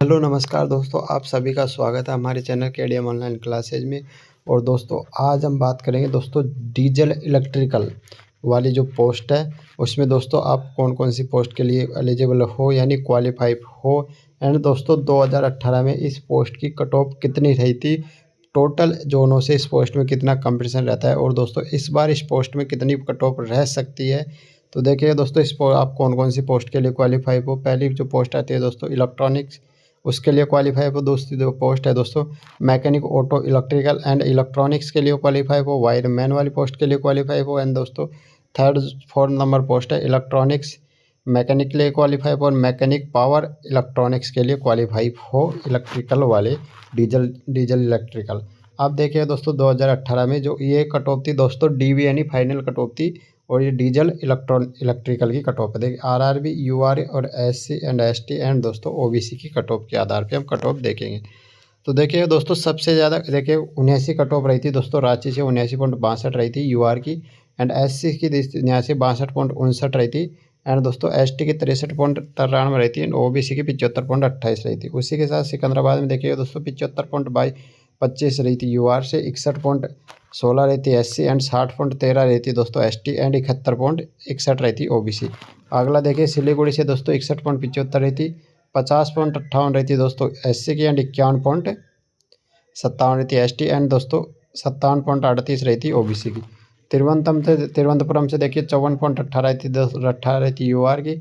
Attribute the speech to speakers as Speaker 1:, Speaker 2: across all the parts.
Speaker 1: Hello नमस्कार दोस्तों, आप सभी का स्वागत है हमारे चैनल केडीएम ऑनलाइन क्लासेज में। और दोस्तों आज हम बात करेंगे दोस्तों डीजल इलेक्ट्रिकल वाली जो पोस्ट है उसमें दोस्तों आप कौन कौन सी पोस्ट के लिए एलिजिबल हो यानी क्वालिफाइड हो। एंड दोस्तों 2018 में इस पोस्ट की कट ऑफ कितनी रही थी, टोटल जोनों से इस पोस्ट में कितना कंपटीशन रहता है और दोस्तों इस बार इस पोस्ट में कितनी कट ऑफ रह सकती है। तो देखिए दोस्तों आप कौन कौन सी पोस्ट के लिए क्वालिफाई हो। पहली जो पोस्ट आती है दोस्तों इलेक्ट्रॉनिक्स, उसके लिए क्वालिफाई हो। दोस्तों जो पोस्ट है दोस्तों mechanic auto electrical and electronics के लिए क्वालिफाई हो। वायरमैन वाली पोस्ट के लिए क्वालिफाई हो। एंड दोस्तों थर्ड 4 नंबर पोस्ट है इलेक्ट्रॉनिक्स मैकेनिक के लिए क्वालिफाई हो और मैकेनिक पावर इलेक्ट्रॉनिक्स के लिए क्वालिफाई हो इलेक्ट्रिकल वाले डीजल इलेक्ट्रिकल। आप देखिए दोस्तों 2018 में जो ये कट ऑफ थी दोस्तों डीवी यानी फाइनल कट ऑफ थी और ये डीजल इलेक्ट्रिकल की कट ऑफ है। देखिए आरआरबी, यूआर और एससी एंड एसटी एंड दोस्तों ओबीसी की कट ऑफ के आधार पे हम कट ऑफ देखेंगे। तो देखिए दोस्तों सबसे ज़्यादा देखिए 79 कट ऑफ रही थी दोस्तों रांची से 79.62 रही थी यूआर की। एंड एससी की यहाँ से 62.59 रही थी। एंड दोस्तों एसटी की 63.93 रही थी एंड ओबीसी की 75.28 रही थी। उसी के साथ सिकंदराबाद में देखिए दोस्तों 75.25 रही थी यूआर से, 61.16 रही थी एससी एंड 60.13 रही थी दोस्तों एसटी एंड 71.61 रही थी ओबीसी। अगला देखिए सिलीगुड़ी से दोस्तों 61.75 रही थी, 50.58 रही थी दोस्तों एससी की एंड 51.57 रही थी एसटी एंड दोस्तों 57.38 रही थी ओबीसी की। तिरुवनंतपुरम से देखिए 54.18 रही थी 18 रही थी यूआर की,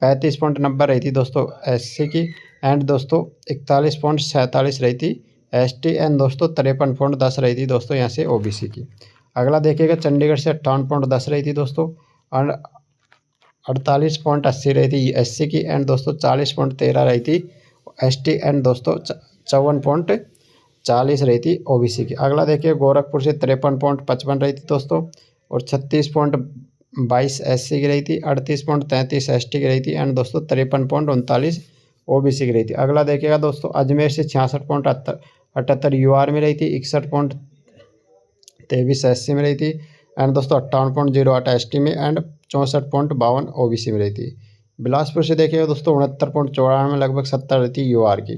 Speaker 1: 35.90 रही थी दोस्तों एससी की एंड दोस्तों 41.47 रही थी एसटी एंड दोस्तों 53.10 रही थी दोस्तों यहाँ से ओबीसी की। अगला देखिएगा चंडीगढ़ से 58.10 रही थी दोस्तों और 48.80 रही थी एससी की एंड दोस्तों 40.13 रही थी एसटी एंड दोस्तों 54.40 रही थी ओबीसी की। अगला देखिए गोरखपुर से 53.55 रही थी दोस्तों और 36.22 एससी की रही थी, 38.33 एसटी की रही थी एंड दोस्तों 53.39 ओबीसी की रही थी। अगला देखिएगा दोस्तों अजमेर से 66.78 यूआर में रही थी, 61.23 एससी में रही थी एंड दोस्तों 58.08 एसटी में एंड 64.52 ओबीसी में रही थी। बिलासपुर से देखिएगा दोस्तों 69.94 लगभग 70 रही थी यूआर की,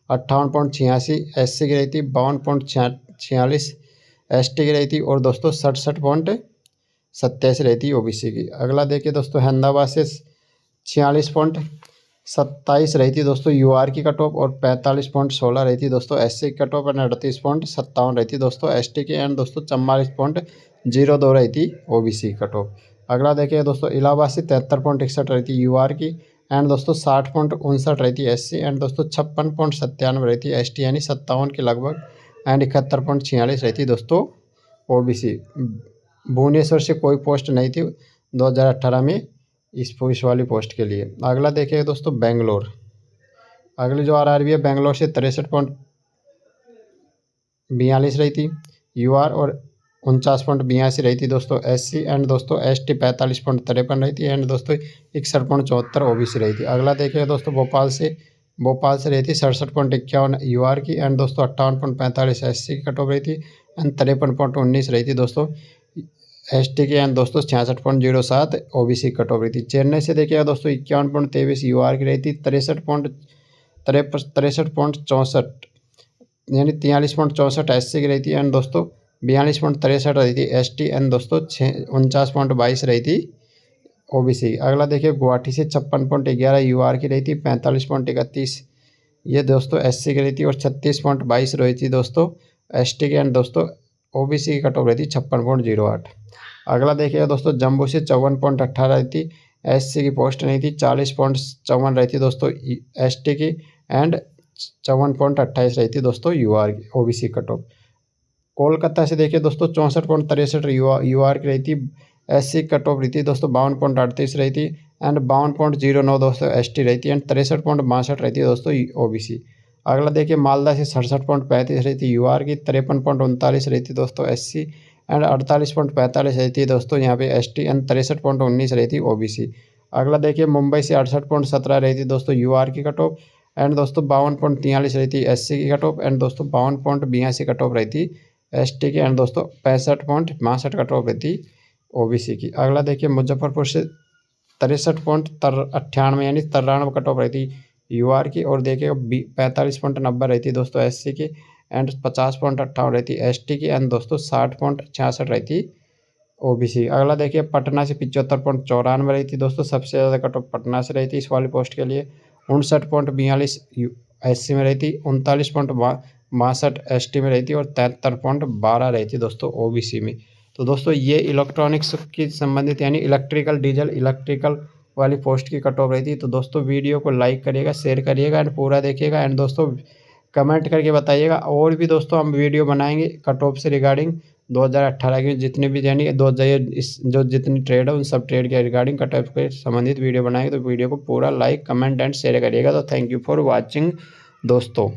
Speaker 1: 58.86 एससी की रही थी, 52.46 एसटी की रही थी और दोस्तों 67.87 रही थी ओबीसी की। अगला देखिए दोस्तों अहमदाबाद से 46.27 रही थी दोस्तों यूआर की कट ऑफ और 45.16 रही थी दोस्तों एससी की कट ऑफ एंड 38.57 रही थी दोस्तों एसटी की एंड दोस्तों 44.02 रही थी ओबीसी की कट ऑफ। अगला देखिए दोस्तों इलाहाबाद से 73.61 रही थी यूआर की एंड दोस्तों 60.59 रही थी एससी एंड दोस्तों 56.97 रही थी एसटी यानी 57 के लगभग एंड 71.46 रही थी दोस्तों ओबीसी। भुवनेश्वर से कोई पोस्ट नहीं थी 2018 में इस पुलिस वाली पोस्ट के लिए। अगला देखिए दोस्तों बेंगलोर, अगली जो आरआरबी है बेंगलोर से 63.42 रही थी यूआर और 49.82 रही थी दोस्तों एससी एंड दोस्तों एसटी 45.53 रही थी एंड दोस्तों 61.74 ओबीसी रही थी। अगला देखिए दोस्तों भोपाल से रही थी 67.51 यूआर की एंड दोस्तों 58.45 एससी की कट ऑफ रही थी एंड 53.19 रही थी दोस्तों एसटी की एंड दोस्तों 66.07 ओबीसी कट ऑफ रही थी। चेन्नई से देखिएगा दोस्तों 51.23 यूआर की रही थी, 63.64 यानी 43.64 एससी की रही थी एंड दोस्तों 42.63 रही थी एसटी एंड दोस्तों 49.22 रही थी ओबीसी। अगला देखिए गुवाहाटी से 56.11 यूआर की रही थी, 45.31 ये दोस्तों एससी की रही थी और 36.22 रही थी दोस्तों एसटी की एंड दोस्तों ओबीसी की कट ऑफ रही थी 56.08। अगला देखिएगा दोस्तों जम्मू से 54.18 रही थी एससी की पोस्ट नहीं थी, 40.54 रही थी दोस्तों एसटी की एंड 54.28 रही थी दोस्तों यूआर की ओबीसी कट ऑफ। कोलकाता से देखिए दोस्तों 64.63 यूआर की रही थी, एससी कट ऑफ रही थी दोस्तों 52.38 रही थी एंड 52.09 दोस्तों एसटी रही थी एंड 63.62 रही थी दोस्तों ओबीसी। अगला देखिए मालदा से 67.35 रही थी यूआर की, 53.39 रही थी दोस्तों एससी एंड 48.45 रही थी दोस्तों यहाँ पे एसटी एंड 63.19 रही थी ओबीसी। अगला देखिए मुंबई से 68.17 रही थी दोस्तों यूआर की कट ऑफ एंड दोस्तों 52.43 रही थी एससी की कट ऑफ एंड दोस्तों 52.82 कट ऑफ रही थी एसटी की एंड दोस्तों 65.62 कट ऑफ रही थी ओबीसी की। अगला देखिए मुजफ्फरपुर से 63.98 यानी 93 कट ऑफ रही थी यूआर की, और देखिएगा 45.90 रहती है दोस्तों एससी की, एंड 50.58 रहती है एसटी की, एंड दोस्तों 60.66 रहती ओबीसी। अगला देखिए पटना से 75.94 रही थी दोस्तों, सबसे ज़्यादा कट ऑफ पटना से रही थी इस वाली पोस्ट के लिए। 59.42 एससी में रही थी, 39.62 एसटी में रही थी, और 73.12 रही थी दोस्तों ओबीसी में। तो दोस्तों ये इलेक्ट्रॉनिक्स की संबंधित यानी इलेक्ट्रिकल डीजल इलेक्ट्रिकल वाली पोस्ट की कट ऑफ रही थी। तो दोस्तों वीडियो को लाइक करिएगा, शेयर करिएगा, एंड पूरा देखिएगा, एंड दोस्तों कमेंट करके बताइएगा। और भी दोस्तों हम वीडियो बनाएंगे कट ऑफ से रिगार्डिंग 2018 की जितनी भी यानी इस जो जितनी ट्रेड है उन सब ट्रेड के रिगार्डिंग कट ऑफ के संबंधित वीडियो बनाएंगे। तो वीडियो को पूरा लाइक कमेंट एंड शेयर करिएगा। तो थैंक यू फॉर वॉचिंग दोस्तों।